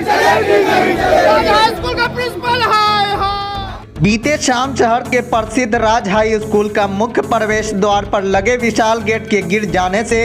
School का principal है। बीते शाम शहर के प्रसिद्ध राज हाई स्कूल का मुख्य प्रवेश द्वार पर लगे विशाल गेट के गिर जाने से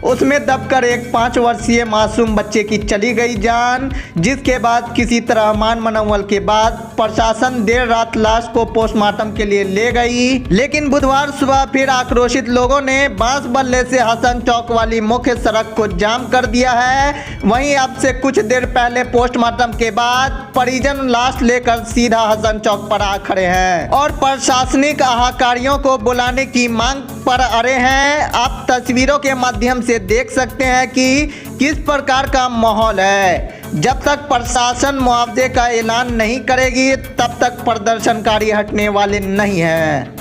उसमें दबकर एक 5 वर्षीय मासूम बच्चे की चली गई जान, जिसके बाद किसी तरह मान मनौवल के बाद प्रशासन देर रात लाश को पोस्टमार्टम के लिए ले गई। लेकिन बुधवार सुबह फिर आक्रोशित लोगों ने बांस बल्ले से हसन चौक वाली मुख्य सड़क को जाम कर दिया है। वहीं अब से कुछ देर पहले पोस्टमार्टम के बाद परिजन लाश लेकर सीधा हसन चौक पर आ खड़े हैं और प्रशासनिक आहाकारियों को बुलाने की मांग पर अड़े हैं। आप तस्वीरों के माध्यम से देख सकते हैं कि किस प्रकार का माहौल है। जब तक प्रशासन मुआवजे का ऐलान नहीं करेगी तब तक प्रदर्शनकारी हटने वाले नहीं हैं।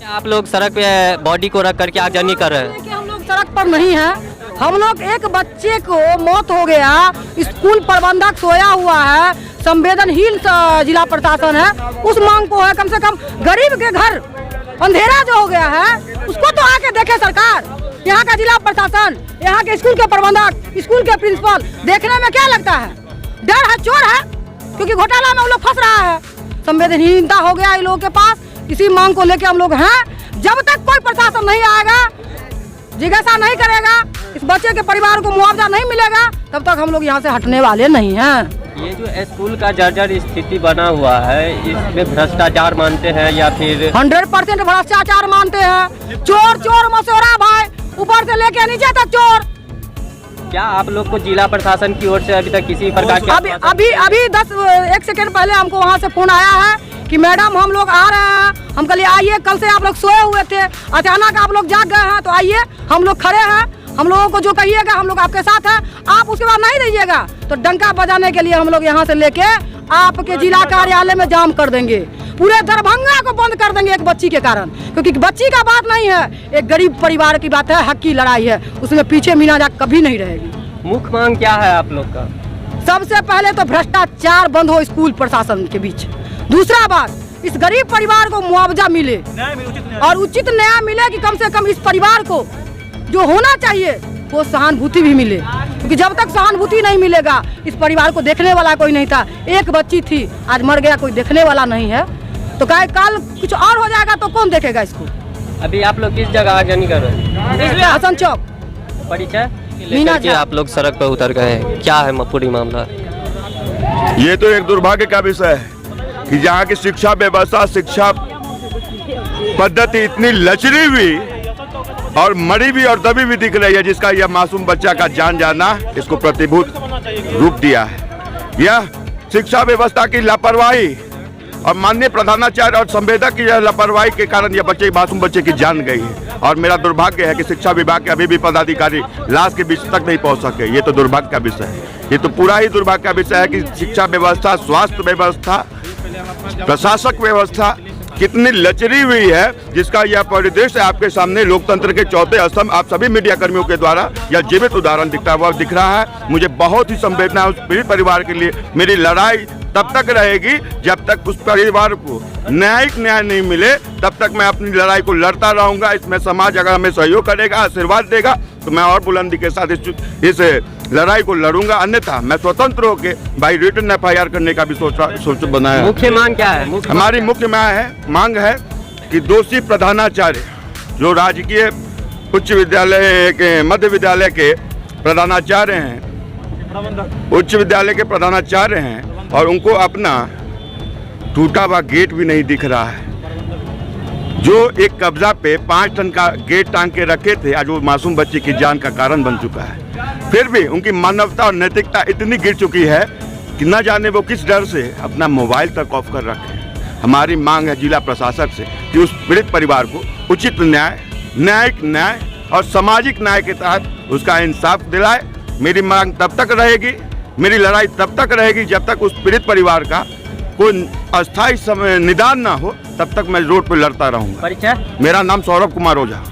आप लोग सड़क पे बॉडी को रख करके आगजनी कर रहे हैं? हम लोग सड़क पर नहीं है, हम लोग एक बच्चे को मौत हो गया, स्कूल प्रबंधक सोया हुआ है, संवेदनहीन जिला प्रशासन है, उस मांग को है कम से कम गरीब के घर अंधेरा जो हो गया है उसको तो आके देखे सरकार। यहाँ का जिला प्रशासन, यहाँ के स्कूल के प्रबंधक, स्कूल के प्रिंसिपल, देखने में क्या लगता है? डर है, चोर है, क्योंकि घोटाला में हम लोग फंस रहा है। संवेदनहीनता हो गया इन लोगों के पास। इसी मांग को लेके हम लोग हैं। जब तक कोई प्रशासन नहीं आएगा, जिज्ञासा नहीं करेगा, इस बच्चे के परिवार को मुआवजा नहीं मिलेगा, तब तक हम लोग यहाँ से हटने वाले नहीं हैं। ये जो स्कूल का जर्जर स्थिति बना हुआ है, इसमें भ्रष्टाचार मानते हैं या फिर 100% भ्रष्टाचार मानते हैं। चोर चोर मसोरा भाई, ऊपर से लेके नीचे तक चोर। क्या आप लोग को जिला प्रशासन की ओर से अभी तक किसी प्रकार के अभी 1 सेकंड पहले हमको वहाँ से फोन आया है कि मैडम हम लोग आ रहे हैं। हम कल आइए, कल से आप लोग सोए हुए थे, अचानक आप लोग जाग गए हैं तो आइए, हम लोग खड़े हैं, हम लोगों को जो कहिएगा हम लोग आपके साथ हैं। आप उसके बाद नहीं रहिएगा तो डंका बजाने के लिए हम लोग यहाँ से लेके आपके जिला कार्यालय में जाम कर देंगे। पूरे दरभंगा को बंद कर देंगे एक बच्ची के कारण, क्योंकि बच्ची का बात नहीं है, एक गरीब परिवार की बात है, हक की लड़ाई है, उसमें पीछे मीना जा कभी नहीं रहेगी। मुख्य मांग क्या है आप लोग का? सबसे पहले तो भ्रष्टाचार बंद हो स्कूल प्रशासन के बीच। दूसरा बात, इस गरीब परिवार को मुआवजा मिले और उचित न्याय मिले कि कम से कम इस परिवार को जो होना चाहिए वो सहानुभूति भी मिले, क्योंकि जब तक सहानुभूति नहीं मिलेगा, इस परिवार को देखने वाला कोई नहीं था। एक बच्ची थी, आज मर गया, कोई देखने वाला नहीं है, तो कल कुछ और हो जाएगा तो कौन देखेगा इसको? अभी आप लोग किस जगह आगजनी कर रहे हैं? हसन चौक। परिचय लेकर आप लोग सड़क पर उतर गए हैं, क्या है पूरी मामला? ये तो एक दुर्भाग्य का विषय है कि जहाँ की शिक्षा व्यवस्था, शिक्षा पद्धति इतनी लचरी हुई और मरी भी और दबी भी दिख रही है, जिसका यह मासूम बच्चा का जान जाना इसको प्रतिभूत रूप दिया है। यह शिक्षा व्यवस्था की लापरवाही और माननीय प्रधानाचार्य और संवेदक की यह लापरवाही के कारण यह मासूम बच्चे की जान गई है। और मेरा दुर्भाग्य है कि शिक्षा विभाग के अभी भी पदाधिकारी लाश के बीच तक नहीं पहुंच सके। ये तो दुर्भाग्य का विषय है, ये तो पूरा ही दुर्भाग्य का विषय है कि शिक्षा व्यवस्था, स्वास्थ्य व्यवस्था, प्रशासक व्यवस्था कितनी लचरी हुई है, जिसका यह परिदृश्य आपके सामने लोकतंत्र के चौथे स्तंभ आप सभी मीडिया कर्मियों के द्वारा यह जीवित उदाहरण दिख रहा है। मुझे बहुत ही संवेदना है उस पीड़ित परिवार के लिए। मेरी लड़ाई तब तक रहेगी जब तक उस परिवार को न्यायिक न्याय नहीं मिले, तब तक मैं अपनी लड़ाई को लड़ता रहूंगा। इसमें समाज अगर हमें सहयोग करेगा, आशीर्वाद देगा, तो मैं और बुलंदी के साथ इस लड़ाई को लड़ूंगा। अन्यथा मैं स्वतंत्र होकर भाई रिटर्न FIR करने का भी सोच बनाया। मुख्य मांग क्या है? हमारी मुख्य मांग है कि दोषी प्रधानाचार्य जो राजकीय उच्च विद्यालय के मध्य विद्यालय के प्रधानाचार्य हैं, उच्च विद्यालय के प्रधानाचार्य हैं, और उनको अपना टूटा हुआ गेट भी नहीं दिख रहा है। जो एक कब्जा पे 5 टन का गेट टांग के रखे थे, आज वो मासूम बच्चे की जान का कारण बन चुका है। फिर भी उनकी मानवता और नैतिकता इतनी गिर चुकी है कि न जाने वो किस डर से अपना मोबाइल तक ऑफ कर रखे। हमारी मांग है जिला प्रशासक से कि उस पीड़ित परिवार को उचित न्याय, न्यायिक न्याय और सामाजिक न्याय के तहत उसका इंसाफ दिलाए। मेरी मांग तब तक रहेगी, मेरी लड़ाई तब तक रहेगी जब तक उस पीड़ित परिवार का कोई अस्थायी निदान ना हो, तब तक मैं रोड पर लड़ता रहूंगा। परिचय? मेरा नाम सौरभ कुमार ओझा।